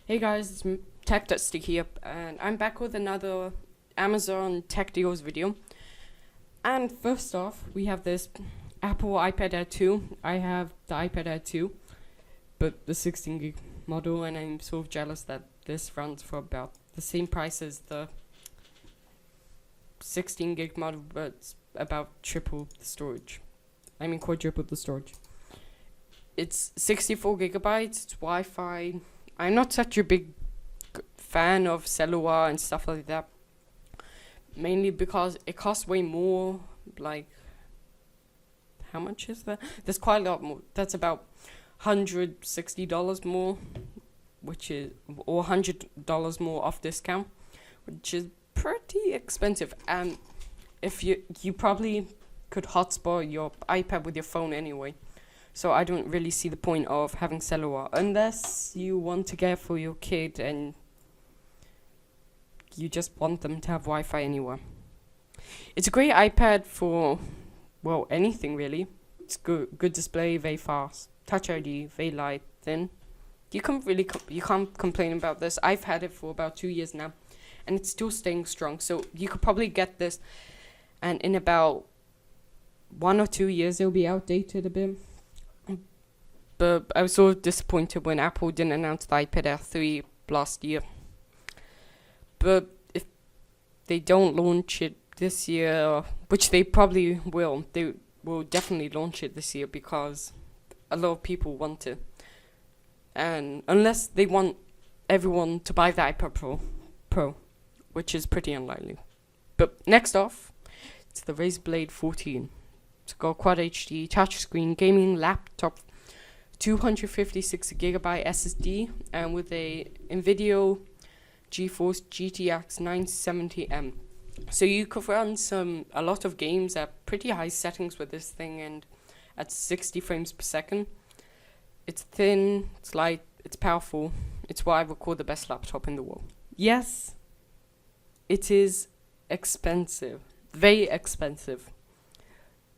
Hey guys, it's Tech Dusty here, and I'm back with another Amazon Tech Deals video. And first off, we have this Apple iPad Air 2. I have the iPad Air 2, but the 16 gig model, and I'm sort of jealous that this runs for about the same price as the 16 gig model, but it's about triple the storage. I mean, quadruple the storage. It's 64 gigabytes, it's Wi-Fi. I'm not such a big fan of cellular and stuff like that. Mainly because it costs way more. Like, how much is that? There's quite a lot more. That's about $160 more, or $100 more off discount, which is pretty expensive. And if you probably could hotspot your iPad with your phone anyway. So I don't really see the point of having cellular unless you want to get it for your kid and you just want them to have Wi-Fi anywhere. It's a great iPad for, well, anything really. It's good display, very fast, Touch ID, very light, thin. You can't complain about this. I've had it for about 2 years now, and it's still staying strong. So you could probably get this, and in about 1 or 2 years it'll be outdated a bit. But I was so disappointed when Apple didn't announce the iPad Air 3 last year. But if they don't launch it this year, which they probably will, they will definitely launch it this year because a lot of people want it. And unless they want everyone to buy the iPad Pro, which is pretty unlikely. But next off, it's the Razer Blade 14. It's got Quad HD, touchscreen, gaming laptop, 256 gigabyte SSD, and with a NVIDIA GeForce GTX 970M. So you could run a lot of games at pretty high settings with this thing and at 60 frames per second. It's thin, it's light, it's powerful. It's what I would call the best laptop in the world. Yes, it is expensive, very expensive.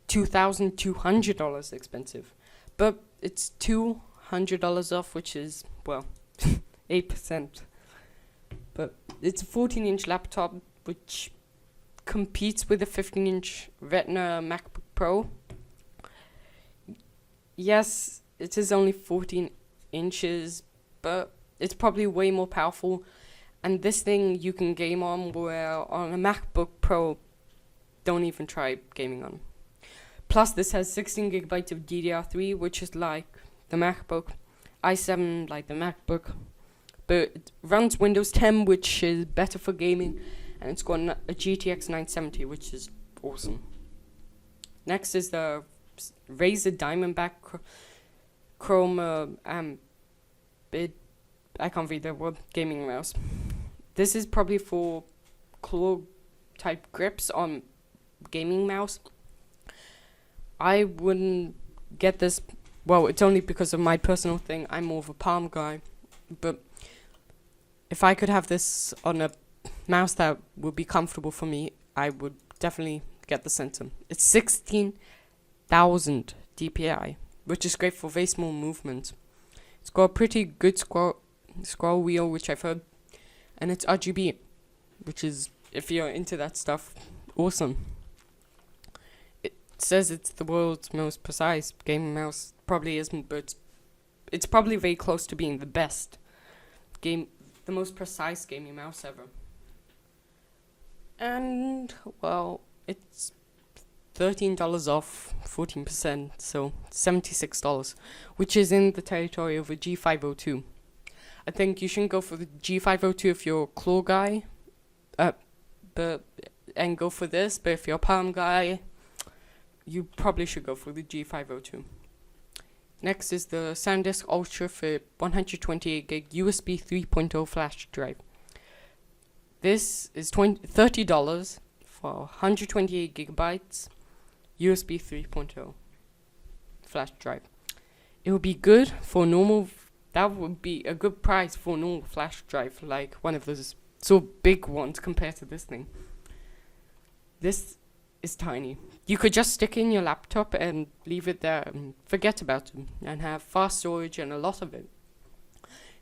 $2,200 expensive. But it's $200 off, which is, well, 8%. But it's a 14-inch laptop, which competes with a 15-inch Retina MacBook Pro. Yes, it is only 14 inches, but it's probably way more powerful. And this thing you can game on, where on a MacBook Pro, don't even try gaming on. Plus, this has 16 gigabytes of DDR3, which is like the MacBook. i7 like the MacBook. But it runs Windows 10, which is better for gaming. And it's got a GTX 970, which is awesome. Next is the Razer Diamondback Chroma I can't read the word, gaming mouse. This is probably for claw type grips on gaming mouse. I wouldn't get this. Well, it's only because of my personal thing. I'm more of a palm guy. But if I could have this on a mouse that would be comfortable for me, I would definitely get the Centum. It's 16,000 DPI, which is great for very small movements. It's got a pretty good scroll wheel, which I've heard. And it's RGB, which is, if you're into that stuff, awesome. It says it's the world's most precise gaming mouse. Probably isn't, but it's probably very close to being the most precise gaming mouse ever. And, well, it's $13 off, 14%, so $76, which is in the territory of a G502. I think you shouldn't go for the G502 if you're a claw guy, and go for this, but if you're a palm guy, you probably should go for the G502. Next is the SanDisk Ultra for 128 gig USB 3.0 flash drive. This is $30 for 128 gigabytes USB 3.0 flash drive. It would be good for normal. That would be a good price for a normal flash drive, like one of those so big ones compared to this thing. This is tiny. You could just stick in your laptop and leave it there and forget about it and have fast storage and a lot of it.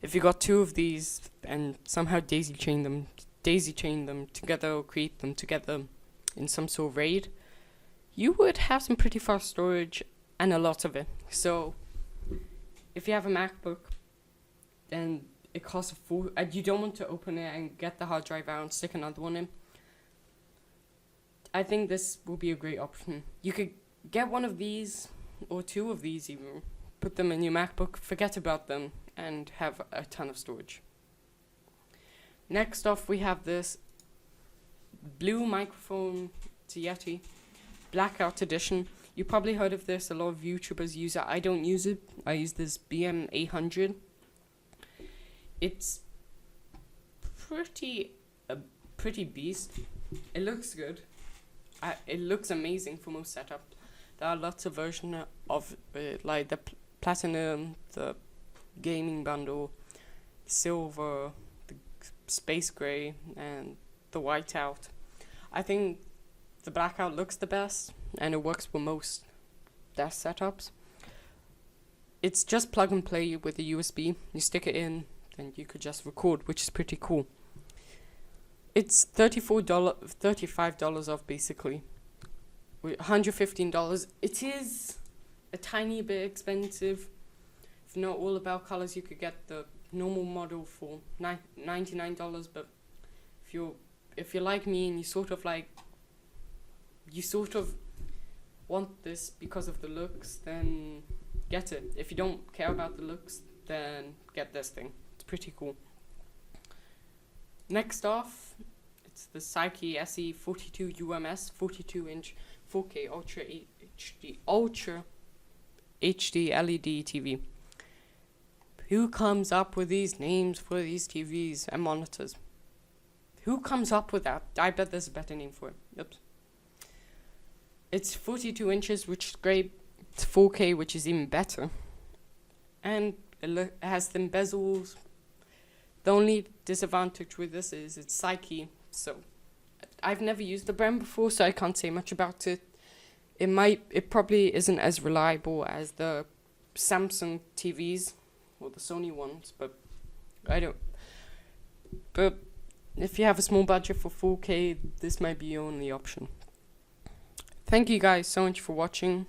If you got two of these and somehow daisy chain them together or create them together in some sort of RAID, you would have some pretty fast storage and a lot of it. So if you have a MacBook and it costs and you don't want to open it and get the hard drive out and stick another one in, I think this will be a great option. You could get one of these or two of these even, put them in your MacBook, forget about them, and have a ton of storage. Next off, we have this Blue Microphone Yeti Blackout Edition. You probably heard of this. A lot of YouTubers use it. I don't use it. I use this BM800. It's pretty beast. It looks good. It looks amazing for most setups. There are lots of versions of it, like the Platinum, the Gaming Bundle, Silver, the Space Gray, and the Whiteout. I think the Blackout looks the best, and it works for most desk setups. It's just plug and play with a USB. You stick it in, and you could just record, which is pretty cool. It's $35 off basically. $115. It is a tiny bit expensive. If not all about colors, you could get the normal model for $99. But if you're like me and you sort of want this because of the looks, then get it. If you don't care about the looks, then get this thing. It's pretty cool. Next off, it's the Psyche SE 42 UMS 42-inch 4K Ultra HD LED TV. Who comes up with these names for these TVs and monitors? Who comes up with that? I bet there's a better name for it. Yep. It's 42 inches, which is great. It's 4K, which is even better. And it has the bezels. The only disadvantage with this is it's Psyche, so I've never used the brand before, so I can't say much about it. It probably isn't as reliable as the Samsung TVs or the Sony ones, but if you have a small budget for 4K, this might be your only option. Thank you guys so much for watching.